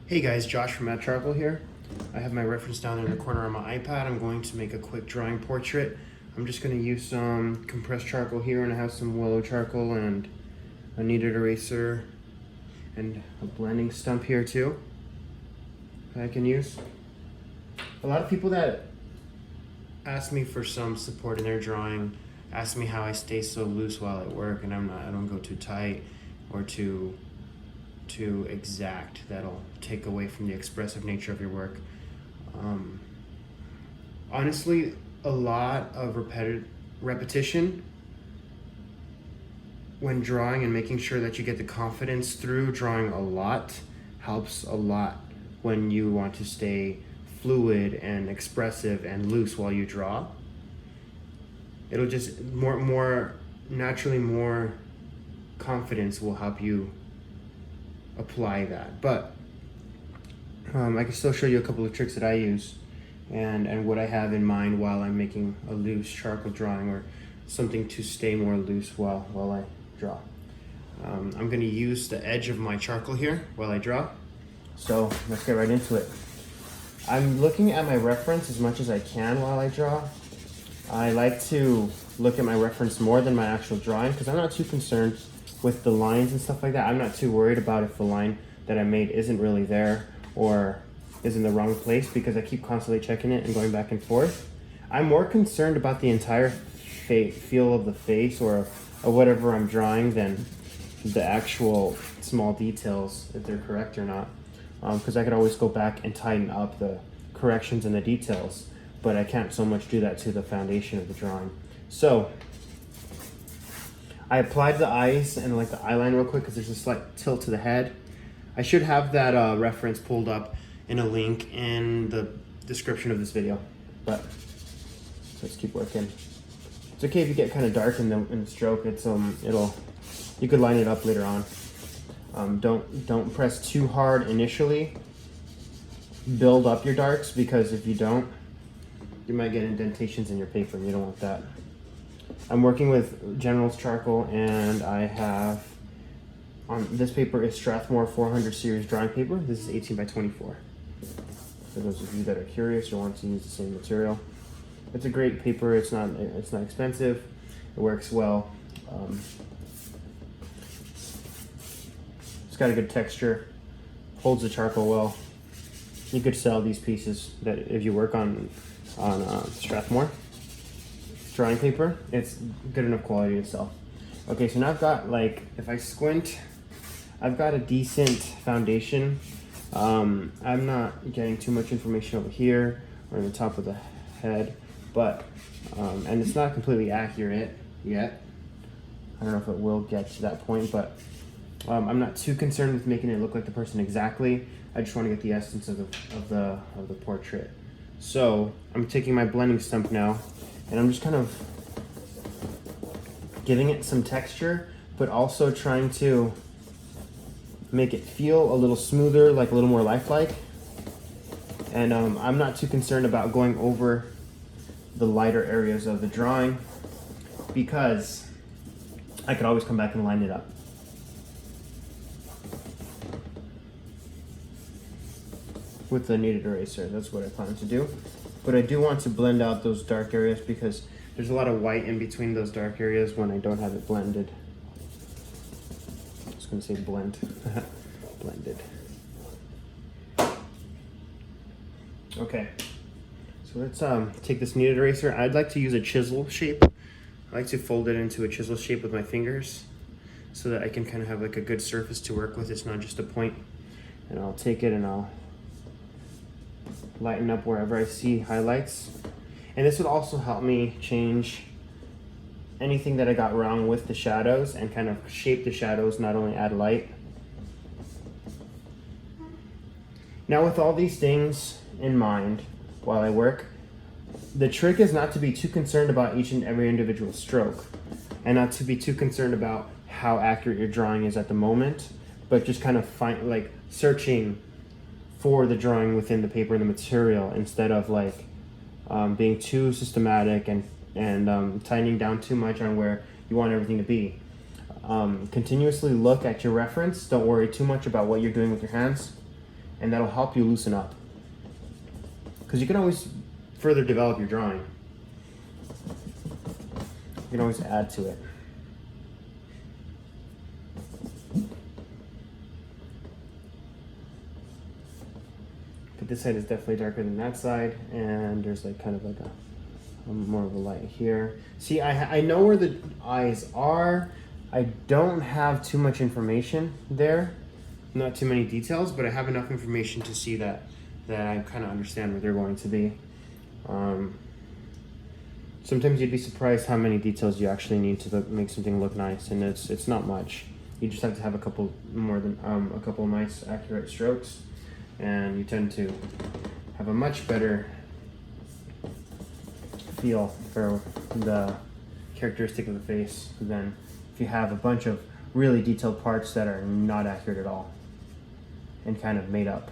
Hey guys, Josh from Matt Charcoal here. I have my reference down there in the corner on my iPad. I'm going to make a quick drawing portrait. I'm just going to use some compressed charcoal here, and I have some willow charcoal and a kneaded eraser and a blending stump here too that I can use. A lot of people that ask me for some support in their drawing ask me how I stay so loose while at work, and I don't go too tight or too exact. That'll take away from the expressive nature of your work. Honestly, a lot of repetition when drawing and making sure that you get the confidence through drawing a lot helps a lot when you want to stay fluid and expressive and loose while you draw. It'll just more naturally, more confidence will help you apply that. But I can still show you a couple of tricks that I use and what I have in mind while I'm making a loose charcoal drawing or something to stay more loose while I draw. I'm going to use the edge of my charcoal here while I draw. So let's get right into it. I'm looking at my reference as much as I can while I draw. I like to look at my reference more than my actual drawing because I'm not too concerned with the lines and stuff like that. I'm not too worried about if the line that I made isn't really there or is in the wrong place because I keep constantly checking it and going back and forth. I'm more concerned about the entire feel of the face or whatever I'm drawing than the actual small details, if they're correct or not. Because I could always go back and tighten up the corrections and the details, but I can't so much do that to the foundation of the drawing. So I applied the eyes and like the eyeline real quick because there's a slight tilt to the head. I should have that reference pulled up in a link in the description of this video, but let's keep working. It's okay if you get kind of dark in the stroke. It's you could line it up later on. Don't press too hard initially. Build up your darks, because if you don't, you might get indentations in your paper and you don't want that. I'm working with General's charcoal, and I have this paper is Strathmore 400 series drawing paper. This is 18 by 24. For those of you that are curious or want to use the same material, it's a great paper. It's not expensive. It works well. It's got a good texture. Holds the charcoal well. You could sell these pieces that if you work on Strathmore drawing paper, it's good enough quality to sell. Okay, so now I've got, like, if I squint, I've got a decent foundation. I'm not getting too much information over here or on the top of the head, but and it's not completely accurate yet. I don't know if it will get to that point, but I'm not too concerned with making it look like the person exactly. I just want to get the essence of the portrait. So I'm taking my blending stump now, and I'm just kind of giving it some texture, but also trying to make it feel a little smoother, like a little more lifelike. And I'm not too concerned about going over the lighter areas of the drawing because I could always come back and line it up. With the kneaded eraser, that's what I plan to do. But I do want to blend out those dark areas because there's a lot of white in between those dark areas when I don't have it blended. I was gonna say blend. Blended. Okay, so let's take this kneaded eraser. I'd like to use a chisel shape. I like to fold it into a chisel shape with my fingers so that I can kind of have like a good surface to work with. It's not just a point. And I'll take it and I'll lighten up wherever I see highlights. And this would also help me change anything that I got wrong with the shadows and kind of shape the shadows, not only add light. Now with all these things in mind while I work, the trick is not to be too concerned about each and every individual stroke and not to be too concerned about how accurate your drawing is at the moment, but just kind of searching for the drawing within the paper and the material instead of being too systematic and tightening down too much on where you want everything to be. Continuously look at your reference. Don't worry too much about what you're doing with your hands. and that'll help you loosen up. Because you can always further develop your drawing. You can always add to it. But this side is definitely darker than that side, and there's like kind of like a more of a light here. See, I know where the eyes are. I don't have too much information there, not too many details, but I have enough information to see that I kind of understand where they're going to be. Sometimes you'd be surprised how many details you actually need to make something look nice, and it's not much. You just have to have a couple nice accurate strokes, and you tend to have a much better feel for the characteristic of the face than if you have a bunch of really detailed parts that are not accurate at all and kind of made up.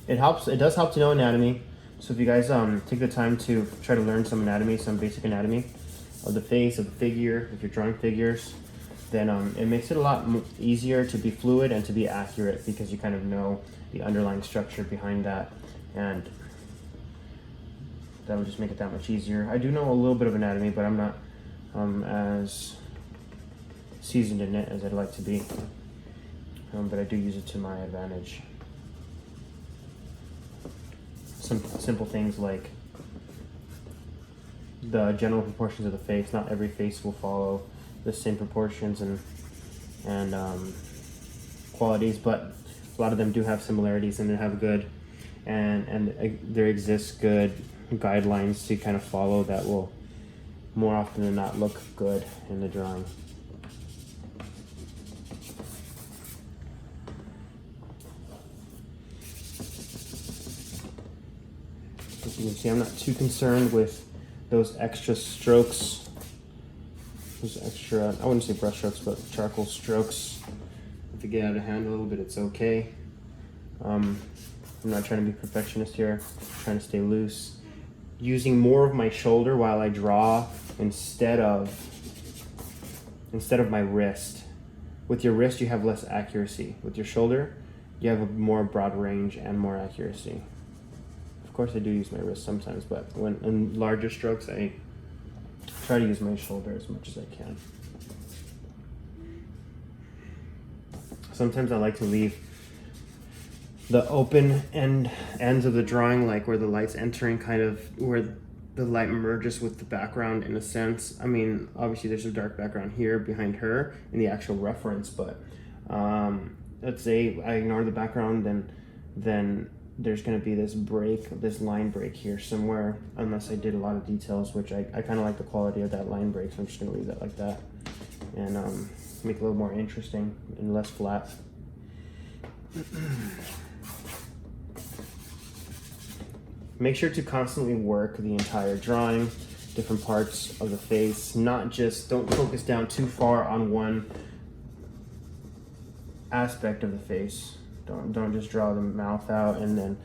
It does help to know anatomy. So if you guys take the time to try to learn some anatomy, some basic anatomy of the face, of the figure, if you're drawing figures, then it makes it a lot easier to be fluid and to be accurate, because you kind of know the underlying structure behind that, and that would just make it that much easier. I do know a little bit of anatomy, but I'm not as seasoned in it as I'd like to be, but I do use it to my advantage. Some simple things like the general proportions of the face. Not every face will follow the same proportions and qualities, but a lot of them do have similarities, and they have good and there exists good guidelines to kind of follow that will more often than not look good in the drawing. As you can see, I'm not too concerned with those extra strokes, those extra, I wouldn't say brush strokes, but charcoal strokes. If they get out of hand a little bit, it's okay. I'm not trying to be perfectionist here, I'm trying to stay loose. Using more of my shoulder while I draw instead of my wrist. With your wrist, you have less accuracy. With your shoulder, you have a more broad range and more accuracy. Of course, I do use my wrist sometimes, but when in larger strokes, I try to use my shoulder as much as I can. Sometimes I like to leave the open ends of the drawing, like where the light's entering, kind of where the light merges with the background in a sense. I mean, obviously there's a dark background here behind her in the actual reference, but let's say I ignore the background, then there's going to be this break, this line break here somewhere, unless I did a lot of details, which I kind of like the quality of that line break, so I'm just going to leave that like that and make it a little more interesting and less flat. Make sure to constantly work the entire drawing, different parts of the face, don't focus down too far on one aspect of the face. Don't just draw the mouth out and then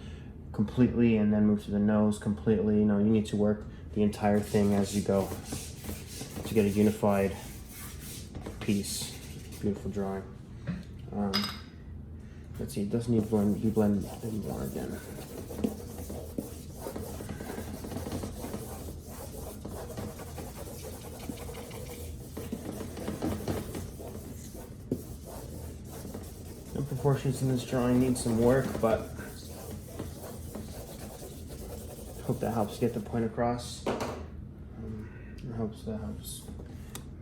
completely and then move to the nose completely. No, you need to work the entire thing as you go to get a unified piece. Beautiful drawing. Let's see, it does need to be blended more again. The proportions in this drawing need some work, but I hope that helps get the point across. It helps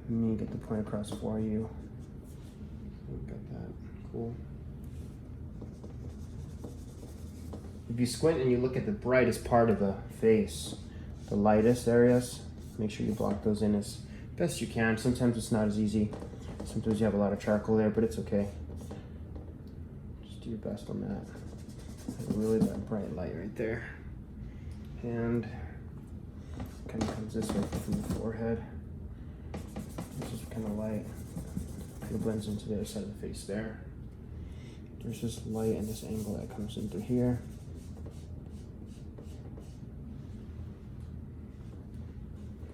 me get the point across for you. Got that. Cool. If you squint and you look at the brightest part of the face, the lightest areas, make sure you block those in as best you can. Sometimes it's not as easy. Sometimes you have a lot of charcoal there, but it's okay. Just do your best on that. Really that bright light right there. And kind of comes this way from the forehead. This is kind of light. Kind of blends into the other side of the face there. There's this light and this angle that comes in through here.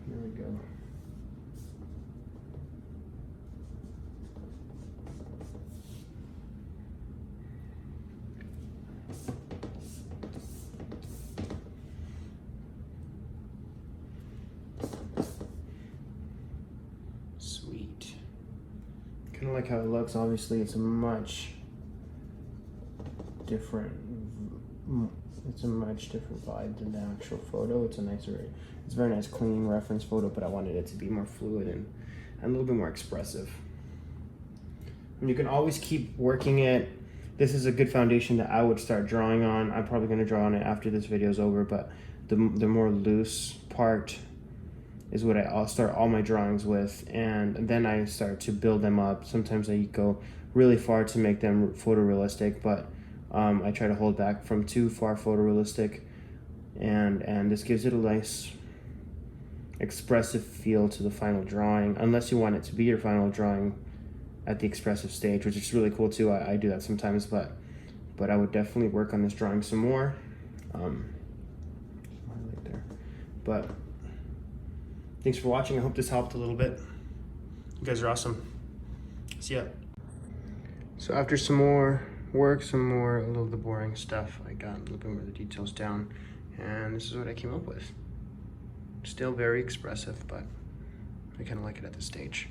There we go. like how it looks. Obviously, it's a much different vibe than the actual photo. It's a very nice clean reference photo, but I wanted it to be more fluid and a little bit more expressive. And you can always keep working it. This is a good foundation that I would start drawing on. I'm probably going to draw on it after this video is over, but the more loose part is what I'll start all my drawings with, and then I start to build them up. Sometimes I go really far to make them photorealistic, but I try to hold back from too far photorealistic, and this gives it a nice expressive feel to the final drawing, unless you want it to be your final drawing at the expressive stage, which is really cool too. I do that sometimes, but I would definitely work on this drawing some more. Right there. But thanks for watching. I hope this helped a little bit. You guys are awesome. See ya. So after some more work, a little bit boring stuff, I got a little bit more of the details down, and this is what I came up with. Still very expressive, but I kind of like it at this stage.